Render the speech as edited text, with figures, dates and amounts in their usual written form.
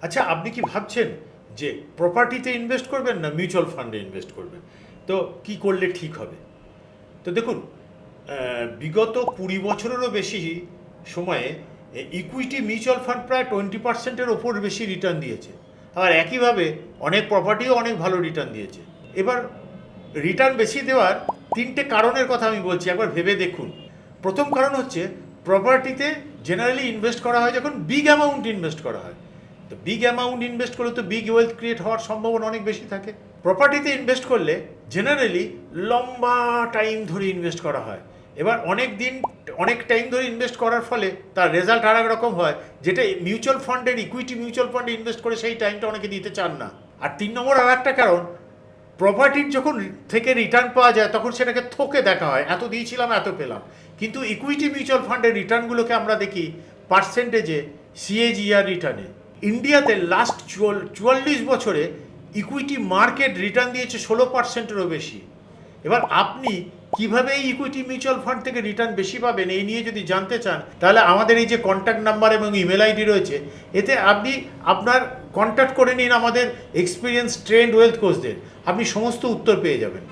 আচ্ছা, আপনি কি ভাবছেন যে প্রপার্টিতে ইনভেস্ট করবেন না মিউচুয়াল ফান্ডে ইনভেস্ট করবেন? তো কি করলে ঠিক হবে? তো দেখুন, বিগত 20 বছরেরও বেশি সময়ে ইকুইটি মিউচুয়াল ফান্ড প্রায় 20%-এর ওপর বেশি রিটার্ন দিয়েছে। আবার একইভাবে অনেক প্রপার্টিও অনেক ভালো রিটার্ন দিয়েছে। এবার রিটার্ন বেশি দেওয়ার তিনটে কারণের কথা আমি বলছি, একবার ভেবে দেখুন। প্রথম কারণ হচ্ছে, প্রপার্টিতে জেনারেলি ইনভেস্ট করা হয় যখন বিগ অ্যামাউন্ট ইনভেস্ট করা হয়। তো বিগ অ্যামাউন্ট ইনভেস্ট করলে তো বিগ ওয়েলথ ক্রিয়েট হওয়ার সম্ভাবনা অনেক বেশি থাকে। প্রপার্টিতে ইনভেস্ট করলে জেনারেলি লম্বা টাইম ধরে ইনভেস্ট করা হয়। এবার অনেক টাইম ধরে ইনভেস্ট করার ফলে তার রেজাল্ট আর এক রকম হয়, যেটা মিউচুয়াল ফান্ডের ইকুইটি মিউচুয়াল ফান্ডে ইনভেস্ট করে সেই টাইমটা অনেকে দিতে চান না। আর 3 নম্বর আর একটা কারণ, প্রপার্টির যখন থেকে রিটার্ন পাওয়া যায় তখন সেটাকে থোকে দেখা হয়, এত দিয়েছিলাম এত পেলাম। কিন্তু ইকুইটি মিউচুয়াল ফান্ডের রিটার্নগুলোকে আমরা দেখি পার্সেন্টেজে, সিএজিআর রিটার্নে। ইন্ডিয়াতে লাস্ট 44 বছরে ইকুইটি মার্কেট রিটার্ন দিয়েছে 16%-এরও বেশি। এবার আপনি কিভাবে এই ইকুইটি মিউচুয়াল ফান্ড থেকে রিটার্ন বেশি পাবেন, এই নিয়ে যদি জানতে চান, তাহলে আমাদের এই যে কন্ট্যাক্ট নাম্বার এবং ইমেল আইডি রয়েছে, এতে আপনি আপনার কন্ট্যাক্ট করে নিন আমাদের এক্সপিরিয়েন্স ট্রেন্ড ওয়েলথ কোচদের। আপনি সমস্ত উত্তর পেয়ে যাবেন।